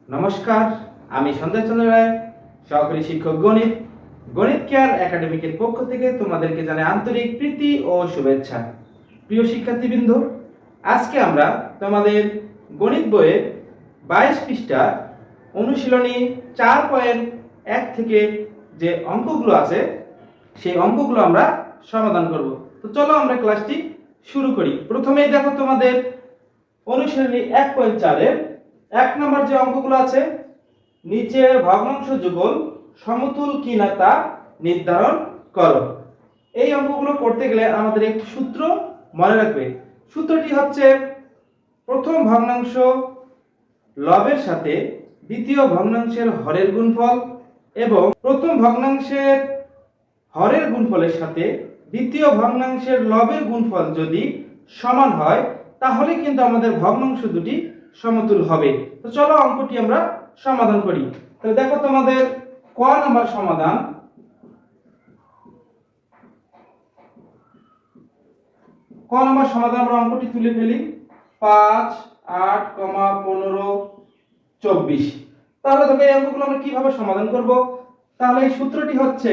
নমস্কার, আমি সঞ্জয় চন্দ্র রায়, সহকারী শিক্ষক গণিত। গণিত কেয়ার একাডেমিকের পক্ষ থেকে তোমাদেরকে জানাই আন্তরিক প্রীতি ও শুভেচ্ছা। প্রিয় শিক্ষার্থীবৃন্দ, আজকে আমরা তোমাদের গণিত বইয়ের 22 পৃষ্ঠা অনুশীলনী 4.1 থেকে যে অঙ্কগুলো আছে সেই অঙ্কগুলো আমরা সমাধান করব। তো চলো আমরা ক্লাসটি শুরু করি। প্রথমেই দেখো তোমাদের অনুশীলনী 1.4 এর 1 নম্বর যে অঙ্কগুলো আছে, নিচে ভগ্নাংশ যুগল সমতুল কিনা তা নির্ধারণ করো। এই অঙ্কগুলো করতে গেলে আমাদের একটি সূত্র মনে রাখবে। সূত্রটি হচ্ছে প্রথম ভগ্নাংশ লবের সাথে দ্বিতীয় ভগ্নাংশের হরের গুণফল এবং প্রথম ভগ্নাংশের হরের গুণফলের সাথে দ্বিতীয় ভগ্নাংশের লবের গুণফল যদি সমান হয় তাহলে কিন্তু আমাদের ভগ্নাংশ দুটি সমতুল হবে। তো চলো অঙ্কটি আমরা সমাধান করি। তাহলে দেখো তোমাদের ক নাম্বার সমাধান। ক নাম্বার সমাধান আমরা অঙ্কটি তুলে ফেলি। 5, 8, 15, 24। তাহলে দেখো এই অঙ্কগুলো আমরা কিভাবে সমাধান করব? তাহলে এই সূত্রটি হচ্ছে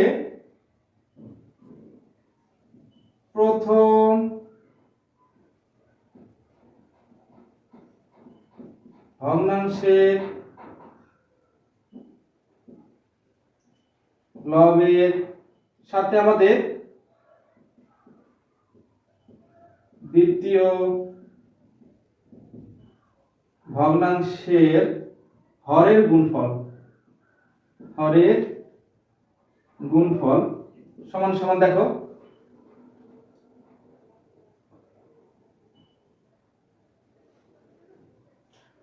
প্রথম ভগ্নাংশের লবের সাথে আমাদের দ্বিতীয় ভগ্নাংশের হরের গুণফল সমান সমান দেখো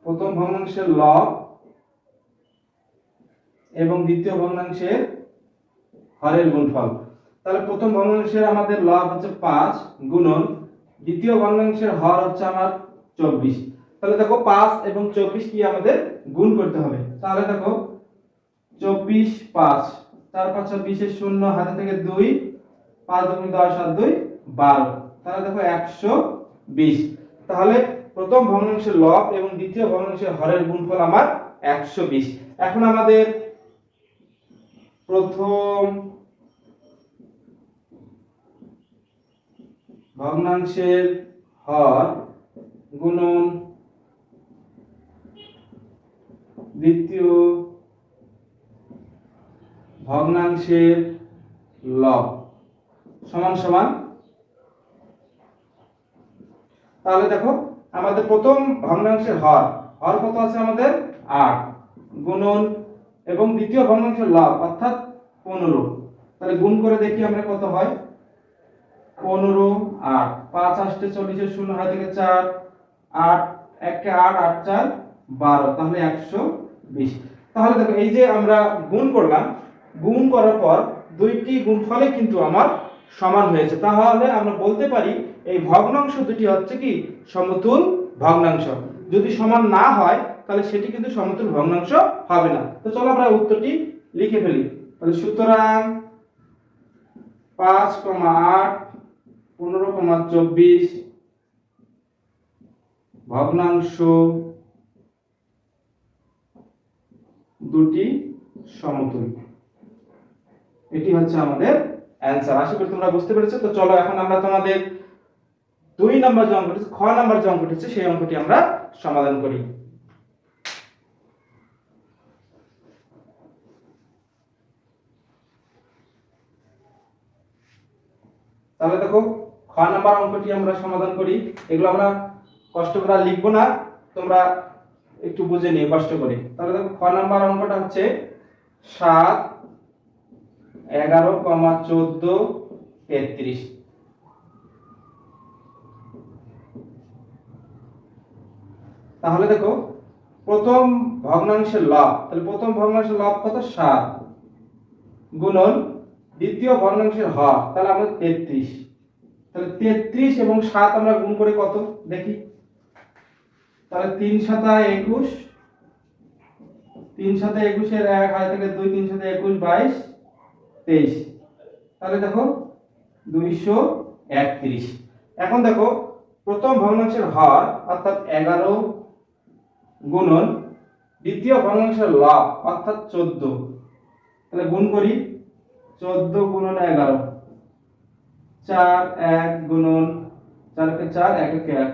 প্রথম ভগ্নাংশের লব এবং দ্বিতীয় ভগ্নাংশের হরের গুণফল। তাহলে প্রথম ভগ্নাংশের আমাদের লব হচ্ছে 5 গুণন দ্বিতীয় ভগ্নাংশের হর হচ্ছে আমার 24। তাহলে দেখো 5 এবং 24 কি আমাদের গুণ করতে হবে। তাহলে দেখো 24 5 4 5 20 এর 0 হাতে থেকে 2 5 2 10 আর 2 12। তাহলে দেখো 120। তাহলে প্রথম ভগ্নাংশের লব এবং দ্বিতীয় ভগ্নাংশের হরের গুণফল আমার 120। এখন আমাদের প্রথম ভগ্নাংশের হর গুণন দ্বিতীয় ভগ্নাংশের লব সমান সমান। তাহলে দেখো আমাদের প্রথম ভগ্নাংশের হর কত আছে আমাদের 8 গুণন এবং দ্বিতীয় ভগ্নাংশের লব অর্থাৎ 15। তাহলে গুণ করে দেখি আমরা কত হয়। 15 8 5 8 40 এর 0 হাতে থেকে 4 8 1 কে 8 8 4 12। তাহলে 120। তাহলে দেখো এই যে আমরা গুণ করলাম, গুণ করার পর দুইটি গুণফলে কিন্তু আমার সমান হয়েছে। তাহলে আমরা বলতে পারি এই ভগ্নাংশ দুটি হচ্ছে কি সমতুল ভগ্নাংশ। যদি সমান না হয় তাহলে সেটি কিন্তু সমতুল ভগ্নাংশ হবে না। তো চলো আমরা উত্তরটি লিখে ফেলি। তাহলে সুতরাং 5, 8, 15, 24 ভগ্নাংশ দুটি সমতুল। এটি হচ্ছে আমাদের অ্যানসার। আশা করি তোমরা বুঝতে পেরেছো। তো চলো এখন আমরা তোমাদের 2 নম্বর যে অঙ্কটি, খ নম্বর যে অঙ্কটি আছে সেই অঙ্কটি আমরা সমাধান করি। তাহলে দেখো খ নম্বর অঙ্কটি আমরা সমাধান করি। এগুলো আমরা কষ্ট করে লিখবো না, তোমরা একটু বুঝে নিও কষ্ট করে। তাহলে দেখো খ নম্বর অঙ্কটা হচ্ছে 7, 11, 14, 33। তাহলে দেখো প্রথম ভগ্নাংশের লব, তাহলে প্রথম ভগ্নাংশের লব কত 7 গুণন দ্বিতীয় ভগ্নাংশের হর, তাহলে আমরা 33। তাহলে 33 এবং 7 আমরা গুণ করে কত দেখি। তাহলে 3 7 21, 3 7 21 এর 1 হাতে থেকে 2 3 7 21 22 23। তাহলে দেখো 231। এখন দেখো প্রথম ভগ্নাংশের হর অর্থাৎ 11 গুণন দ্বিতীয় ভগ্নাংশের লব অর্থাৎ 14, তাহলে গুণ করি 14 গুণন 11, 4 1 গুণন 4 কে 4 1 কে 1,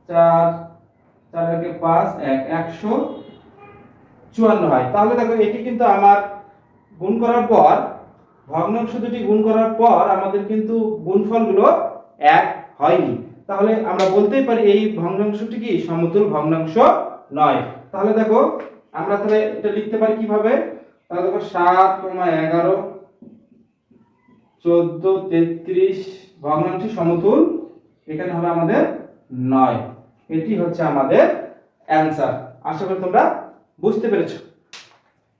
4 4 কে 5 1 154 হয়। তাহলে দেখো এটি কিন্তু আমার গুণ করার পর ভগ্নাংশ দুটি গুণ করার পর আমাদের কিন্তু গুণফলগুলো এক হয়নি, তাহলে আমরা বলতেই পারি এই ভগ্নাংশটি কি সমতুল ভগ্নাংশ নয়। তাহলে দেখো আমরা তাহলে এটা লিখতে পারি কিভাবে, তাহলে দেখো 7, 11, 14, 33 ভগ্নাংশ সমতুল, এখানে হবে আমাদের 9। এটি হচ্ছে আমাদের অ্যানসার। আশা করি তোমরা বুঝতে পেরেছো।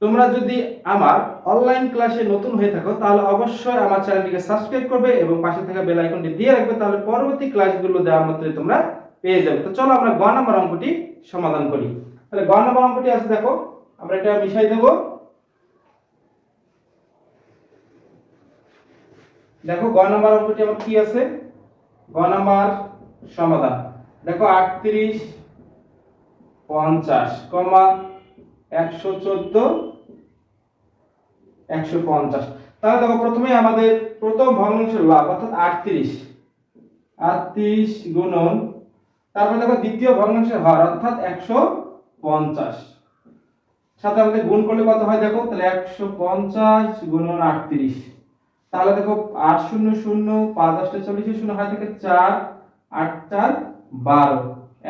তোমরা যদি আমার অনলাইন ক্লাসে নতুন হয়ে থাকো তাহলে অবশ্যই আমার চ্যানেলটিকে সাবস্ক্রাইব করবে এবং পাশে থাকা বেল আইকনটি দিয়ে রাখবে, তাহলে পরবর্তী ক্লাসগুলো দেওয়া মাত্রই তোমরা পেয়ে যাবে। তো চলো আমরা গ নম্বর অঙ্কটি সমাধান করি। তাহলে গ নম্বর অঙ্কটি আছে, দেখো আমরা এটা মিশাই দেব। দেখো গ নম্বর অঙ্কটি আমার কি আছে, গ নম্বর সমাধান। দেখো 38 50, 114 150। তাহলে দেখো প্রথমে আমাদের প্রথম ভগ্নাংশের লব অর্থাৎ 38 গুণন, তারপরে দেখো দ্বিতীয় ভগ্নাংশের হর অর্থাৎ 150, সাথে আমাদের গুণ করলে কত হয় দেখো, তাহলে 150 গুণন 38, তাহলে দেখো 8 0 0 5 8 40 0 হয় থেকে 4 8 4 12,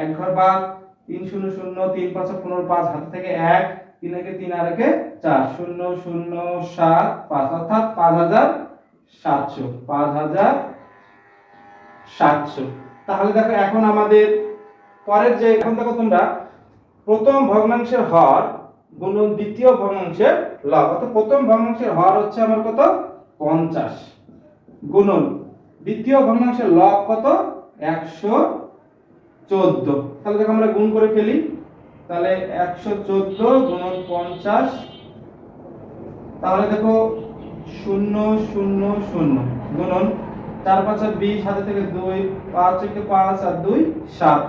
এক ঘর বাদ 3 0 0 3 5 15 5 হাতে থেকে 1 3 একে 3 আর একে 4 0 0 7 5 অর্থাৎ 5700। তাহলে দেখো এখন আমাদের পরের যে, এখন দেখো তোমরা প্রথম ভগ্নাংশের হর গুণন দ্বিতীয় ভগ্নাংশের লব, অর্থাৎ প্রথম ভগ্নাংশের হর হচ্ছে আমার কত 50 গুণন দ্বিতীয় ভগ্নাংশের লব কত 114। তাহলে দেখো আমরা গুণ করে ফেলি, তাহলে 114 গুণন 50, তাহলে দেখো 0 0 0 গুণন 4 5 20 হাতে থেকে 2 5 একে 5 আর 2 7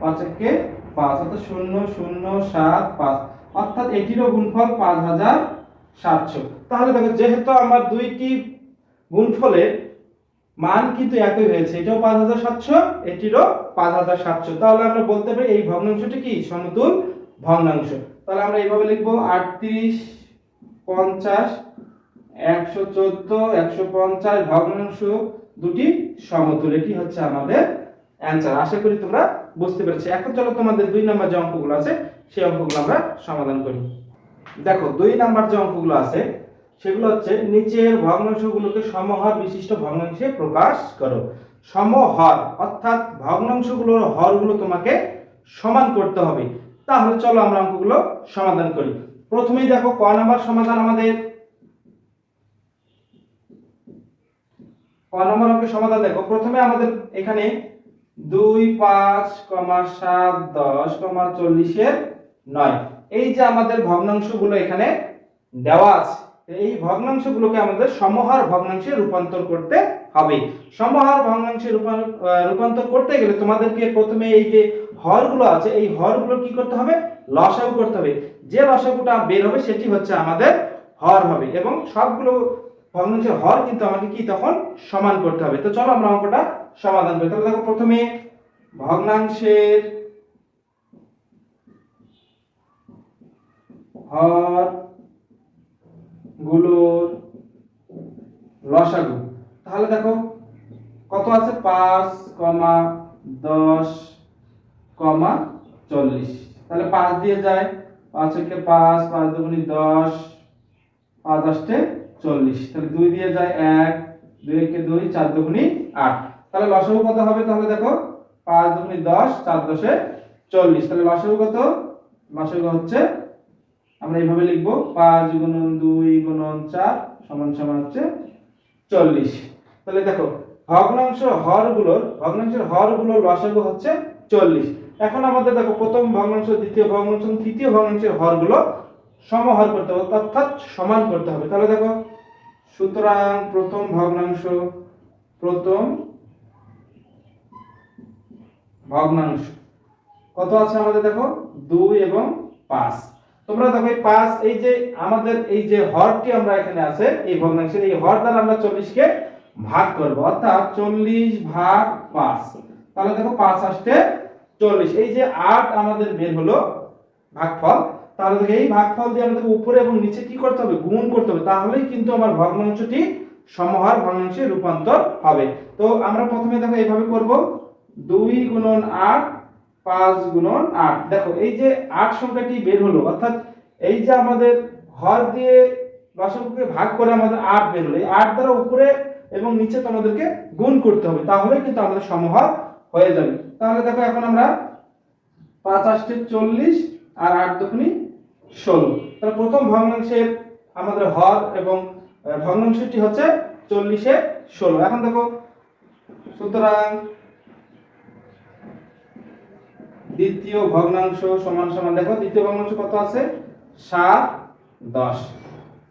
5 একে 5 অর্থাৎ 0 0 7 5, অর্থাৎ এটিরও গুণফল 5700। তাহলে দেখো যেহেতু আমার দুইটি গুণফলের মান কিন্তু একই হয়েছে, এটাও 5700 এটিরও 5700, তাহলে আমরা বলতে পারি এই ভগ্নাংশটি কি সমতুল ভগ্নাংশ। তাহলে আমরা এইভাবে লিখব 38 50 114 150 ভগ্নাংশ দুটি সমতুল, এটি হচ্ছে আমাদের অ্যানসার। আশা করি তোমরা বুঝতে পেরেছো। এখন চলো তোমাদের 2 নাম্বার যে অঙ্কগুলো আছে সেই অঙ্কগুলো আমরা সমাধান করি। দেখো 2 নাম্বার যে অঙ্কগুলো আছে সেগুলো হচ্ছে নিচের ভগ্নাংশগুলোকে সমহর বিশিষ্ট ভগ্নাংশে প্রকাশ করো। সমহর অর্থাৎ ভগ্নাংশগুলোর হরগুলো তোমাকে সমান করতে হবে। তাহলে চলো আমরা অঙ্কগুলো সমাধান করি। প্রথমেই দেখো ক নাম্বার সমাধান আমাদের, ক নম্বর অঙ্কের সমাধান দেখো প্রথমে আমাদের এখানে 2 5, 7 10, 40 এর 9, এই যে আমাদের ভগ্নাংশগুলো এখানে দেওয়া আছে, এই ভগ্নাংশগুলোকে আমাদের সমহর ভগ্নাংশে রূপান্তর করতে হবে। সমহর ভগ্নাংশে রূপান্তর করতে গেলে তোমাদেরকে প্রথমে এই যে হরগুলো আছে এই হরগুলো কি করতে হবে, লসাগু করতে হবে। যে লসাগুটা বের হবে সেটি হচ্ছে আমাদের হর হবে, এবং সবগুলো ভগ্নাংশের হর কিন্তু আমাকে কি তখন সমান করতে হবে। তো চলো আমরা অঙ্কটা সমাধান করি। তাহলে দেখো প্রথমে ভগ্নাংশের হর গুলোর লসাগু, তাহলে দেখো কত আছে 5, 10, 40, তাহলে 5 দিয়ে যায় 5 একে 5 5 দুগুণে 10 5 আষ্টে 40, তাহলে 2 দিয়ে যায় 1 2 একে 2 4 দুগুণে 8, তাহলে লসাগু কত হবে, তাহলে দেখো 5 দুগুণে 10 4 10 40, তাহলে লসাগু কত, লসাগু হচ্ছে আমরা এইভাবে লিখব 5 গুণন 2 গুণন 4 সমান সমান হচ্ছে 40। তাহলে দেখো ভগ্নাংশের হরগুলোর লসাগু হচ্ছে 40। এখন আমাদের দেখো প্রথম ভগ্নাংশ দ্বিতীয় ভগ্নাংশ তৃতীয় ভগ্নাংশের হরগুলো সমহর করতে হবে অর্থাৎ সমান করতে হবে। তাহলে দেখো সুতরাং প্রথম ভগ্নাংশ কত আছে আমাদের দেখো 2 এবং 5, তোমরা দেখো এই 5, এই যে আমাদের এই যে হরটি আমরা এখানে আছে এই ভগ্নাংশের এই হর দ্বারা আমরা 40 কে ভাগ করব, অর্থাৎ 40 ভাগ 5। তাহলে দেখো 5 আসতে 40, এই যে 8 আমাদের বের হলো ভাগফল। তাহলে দেখো এই ভাগফল দিয়ে আমাদের উপরে এবং নিচে কি করতে হবে, গুণ করতে হবে, তাহলেই কিন্তু আমার ভগ্নাংশটি সমহর ভগ্নাংশে রূপান্তর হবে। তো আমরা প্রথমে দেখো এইভাবে করব, 2 গুণন 8 5 গুণন 8। দেখো এই যে 8 সংখ্যাটি বের হলো, অর্থাৎ এই যে আমাদের হর দিয়ে লসাগুকে ভাগ করে আমাদের 8 বের হলো, এই 8 দ্বারা উপরে এবং নিচে তোমাদেরকে গুণ করতে হবে, তাহলে কিন্তু আমাদের সমহর হয়ে যাবে। তাহলে দেখো এখন আমরা 5 আসতে 40 আর 8 দুগুণে 16। তাহলে প্রথম ভগ্নাংশের আমাদের হর এবং ভগ্নাংশটি হচ্ছে 40 এ 16। এখন দেখো সুতরাং দ্বিতীয় ভগ্নাংশ সমান সমান, দেখো দ্বিতীয় ভগ্নাংশ কত আছে, 7 10।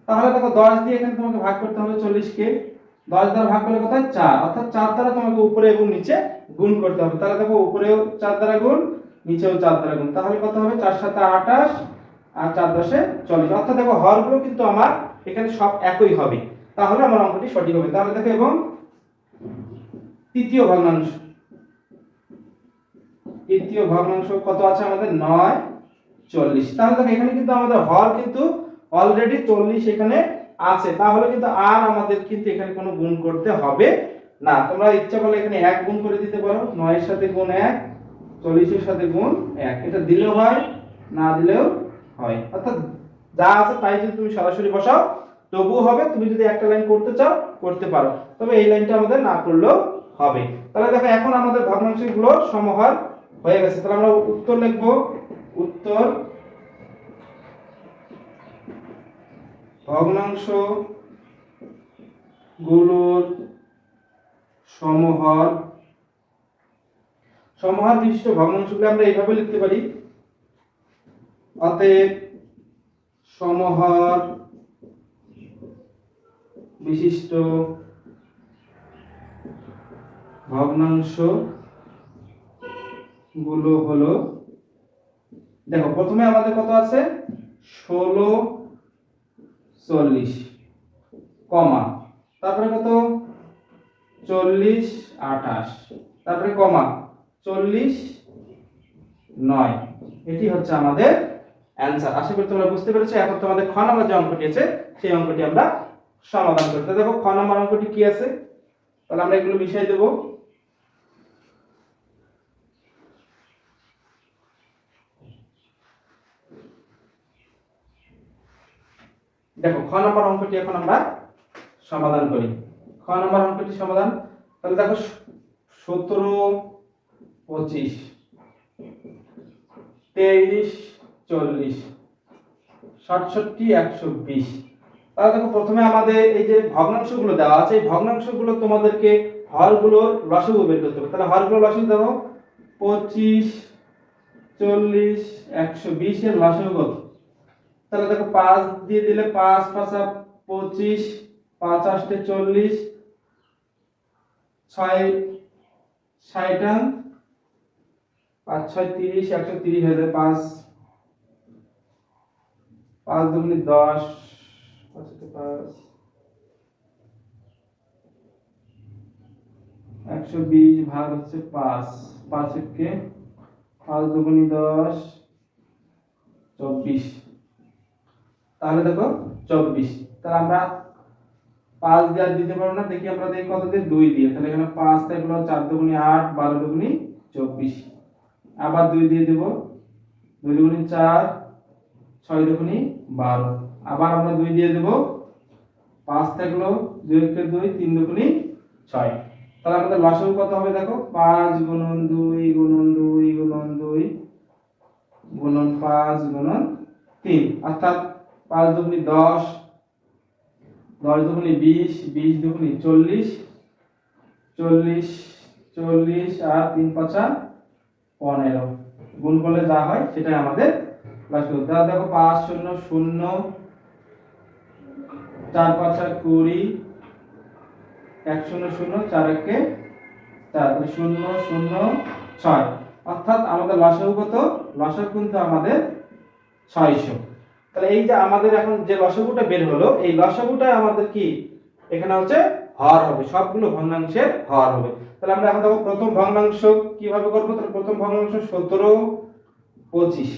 তাহলে দেখো 10 দিয়ে এখানে তোমাকে ভাগ করতে হবে 40 কে, 10 দ্বারা ভাগ করলে কত হয় 4, অর্থাৎ 4 দ্বারা তোমাকে উপরে এবং নিচে গুণ করতে হবে। তাহলে দেখো উপরেও 4 দ্বারা গুণ, নিচেও 4 দ্বারা গুণ, তাহলে কত হবে 4 7 28 আর 4 10 40। অর্থাৎ দেখো হরগুলো কিন্তু আমার এখানে সব একই হবে, তাহলে আমার অঙ্কটি সঠিক হবে। তাহলে দেখো এবং তৃতীয় ভগ্নাংশ, তৃতীয় ভগ্নাংশ কত আছে আমাদের 9 40। তাহলে দেখো এখানে কিন্তু আমাদের হর কিন্তু অলরেডি 40 এখানে আছে, তাহলে কিন্তু আর আমাদের কিন্তু এখানে কোনো গুণ করতে হবে না। তোমরা ইচ্ছা করলে এখানে 1 গুণ করে দিতে পারো, 9 এর সাথে গুণ 1, 40 এর সাথে গুণ 1, এটা দিলেও হয় না দিলেও হয়, অর্থাৎ যা আছে তাই যদি তুমি সরাসরি বসাও তবুও হবে। তুমি যদি একটা লাইন করতে চাও করতে পারো, তবে এই লাইনটা আমাদের না করলেও হবে। তাহলে দেখো এখন আমাদের ভগ্নাংশগুলো সমহর হয়ে গেছে। তাহলে আমরা উত্তর লিখব, উত্তর ভগ্নাংশ গুলোর সমহর, সমহর বিশিষ্ট ভগ্নাংশগুলো আমরা এইভাবে লিখতে পারি, অতএব সমহর বিশিষ্ট ভগ্নাংশ গুলো হলো, দেখো প্রথমে আমাদের কত আছে 16 40 কমা, তারপরে কত 40 28, তারপরে কমা 40 9। এটি হচ্ছে আমাদের অ্যানসার। আশা করি তোমরা বুঝতে পেরেছো। এখন তোমাদের খ নাম্বার যে অঙ্কটি আছে সেই অঙ্কটি আমরা সমাধান করতে। দেখো খ নাম্বার অঙ্কটি কি আছে, তাহলে আমরা এগুলো মিশাই দেব। দেখো খ নাম্বার অঙ্কটি এখন আমরা সমাধান করি। খ নাম্বার অঙ্কটি সমাধান, তাহলে দেখো 17 25 23 40 67 120। তাহলে দেখো প্রথমে আমাদের এই যে ভগ্নাংশগুলো দেওয়া আছে, এই ভগ্নাংশগুলো তোমাদেরকে হরগুলোর লসাগু বের করতে হবে। তাহলে হরগুলোর লসাগু দেখো 25 40 120 এর লসাগু কত, তাহলে দেখো 5 দিয়ে দিলে 5 5 25, 5 আসতে 40, 6 60, 5 6 30 130 হয়ে যায়, 5 5 দুগুণে 10, 5 120 ভাগ হচ্ছে 5, 5 কে 5 দুগুণে 10 24। তাহলে দেখো 24, তাহলে আমরা 5 দিয়ে আর দিতে পারবো না, দেখি আমরা দেখি কত দিয়ে 2 দিয়ে, তাহলে এখানে 5 থাকলো, 4 দুগুণে 8, 12 দুগুণে 24, আবার 2 দিয়ে দেব, 2 দুগুণে 4, 6 দুগুণে 12, আবার আমরা 2 দিয়ে দেব, 5 থাকলো, 2 কে 2, 3 দুগুণে 6। তাহলে আমাদের লসাগু কত হবে দেখো, 5 গুণন 2 গুণন 2 গুণন 2 গুণন 5 গুণন 3, অর্থাৎ 5 দুগুণে 10, 10 দুগুণে 20, 20 দুগুণে 40, 40 40 আর 3 5 15, গুণ করলে যা হয় সেটাই আমাদের লসাগু। তাহলে দেখো 5 0 0, 4 5 20, 1 0 0, 4 1 4, তাহলে 0 0 6, অর্থাৎ আমাদের লসাগু কত, লসাগু কিন্তু আমাদের 600। তাহলে এই যে আমাদের এখন যে লসাগুটা বের হলো, এই লসাগুটা আমাদের কি এখানে হচ্ছে হর হবে, সবগুলো ভগ্নাংশের হর হবে। তাহলে আমরা এখন দেখো প্রথম ভগ্নাংশ কিভাবে করব। তাহলে প্রথম ভগ্নাংশ 17 25।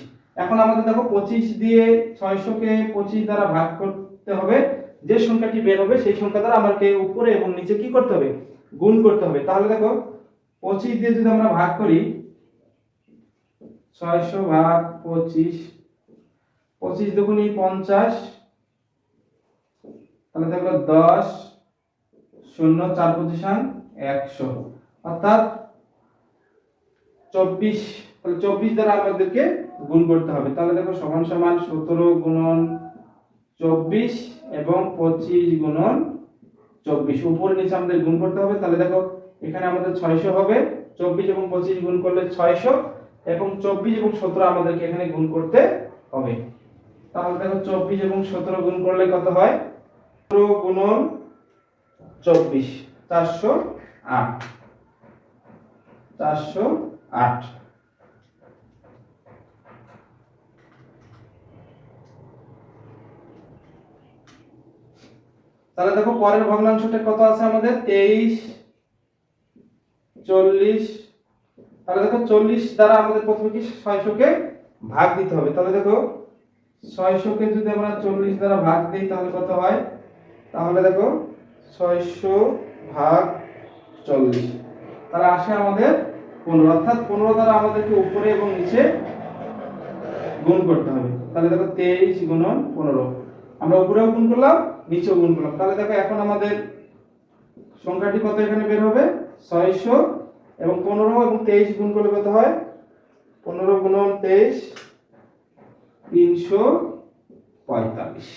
এখন আমাদের দেখো 25 দিয়ে 600 কে 25 দ্বারা ভাগ করতে হবে, যে সংখ্যাটি বের হবে সেই সংখ্যা দ্বারা আমাকে উপরে এবং নিচে কি করতে হবে, গুণ করতে হবে। তাহলে দেখো 25 দিয়ে যদি আমরা ভাগ করি, 600 ভাগ 25, 25 দুগুণে 50, তাহলে দেখো 10 0 4 পজিশন 100, অর্থাৎ 24। তাহলে 24 দ্বারা আমাদেরকে গুণ করতে হবে। তাহলে দেখো সমান সমান 17 গুণন 24 এবং 25 গুণন 24, উপরে নিচে আমাদের গুণ করতে হবে। তাহলে দেখো এখানে আমাদের 600 হবে, 24 এবং 25 গুণ করলে 600, এবং 24 এবং 17 আমাদেরকে এখানে গুণ করতে হবে। তাহলে দেখো 24 এবং 17 গুণ করলে কত হয়, 17 গুণন 24 408, 408। তাহলে দেখো পরের ভগ্নাংশটা কত আছে আমাদের, 23 40। তাহলে দেখো 40 দ্বারা আমাদের প্রথমে কি 600 কে ভাগ দিতে হবে। তাহলে দেখো 600 কে যদি আমরা 40 দ্বারা ভাগ দেই তাহলে কত হয়, তাহলে দেখো 600 ভাগ 40, তাহলে আসে আমাদের 15, অর্থাৎ 15 দ্বারা আমাদেরকে উপরে এবং নিচে গুণ করতে হবে। তাহলে দেখো 23 গুণন 15, আমরা উপরেও গুণ করলাম নিচেও গুণ করলাম। তাহলে দেখো এখন আমাদের সংখ্যাটি কত এখানে বের হবে, 600, এবং 15 এবং 23 গুণ করলে কত হয়, 15 গুণন 23 345।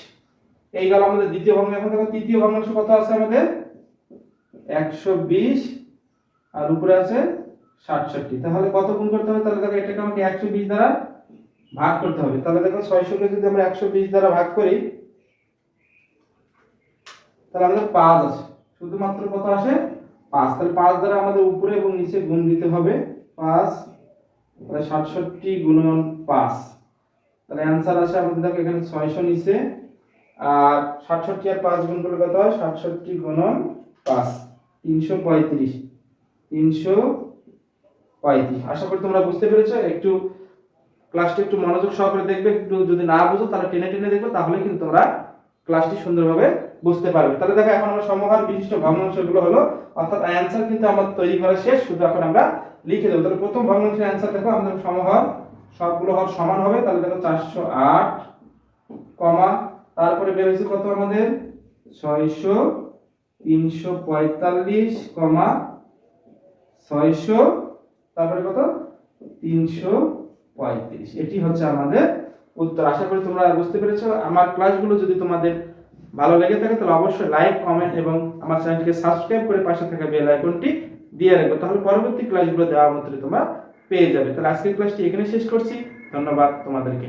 এই গেল আমাদের দ্বিতীয় ভগ্নাংশ। এখন দেখো তৃতীয় ভগ্নাংশ কত আছে আমাদের, 120, আর উপরে আছে 67। তাহলে কত গুণ করতে হবে, তাহলে দেখো এটাকে আমাকে 120 দ্বারা ভাগ করতে হবে। তাহলে দেখো 600 কে যদি আমরা 120 দ্বারা ভাগ করি, তাহলে আমাদের 5 আছে, শুধুমাত্র কত আসে 5। তাহলে 5 দ্বারা আমাদের উপরে এবং নিচে গুণ দিতে হবে, 5, তাহলে 67 গুণন 5, তাহলে অ্যানসার আসে আমাদের দেখো এখানে 600 নিচে, আর 67 আর 5 গুণ করলে কত হয়, 67 গুণন 5 335, 335। আশা করি তোমরা বুঝতে পেরেছো। একটু ক্লাসটি একটু মনোযোগ সহকারে দেখবে, একটু যদি না বুঝো তাহলে টেনে টেনে দেখবে, তাহলে কিন্তু তোমরা ক্লাসটি সুন্দরভাবে বুঝতে পারবে। তাহলে দেখো এখন আমরা সমহার বিশিষ্ট ভগ্নাংশগুলো হলো, অর্থাৎ অ্যানসার কিন্তু আমাদের তৈরি করা শেষ, শুধু এখন আমরা লিখে দেব। তাহলে প্রথম ভগ্নাংশের অ্যানসার দেখো আমাদের সমহার সবগুলো হর সমান হবে। তাহলে দেখো 408, কমা, তারপরে বের হয়েছে কত আমাদের 600, 345, কমা 600, তারপরে কত 335। এটি হচ্ছে আমাদের উত্তর। আশা করি তোমরা বুঝতে পেরেছো। আমার ক্লাসগুলো যদি তোমাদের ভালো লেগে থাকে তাহলে অবশ্যই লাইক, কমেন্ট এবং আমার চ্যানেলটিকে সাবস্ক্রাইব করে পাশে থাকা বেল আইকনটি দিয়ে রাখবে, তাহলে পরবর্তী ক্লাসগুলো দেওয়া মাত্রই তোমরা পেয়ে যাবে। তাহলে আজকের ক্লাসটি এখানে শেষ করছি। ধন্যবাদ তোমাদেরকে।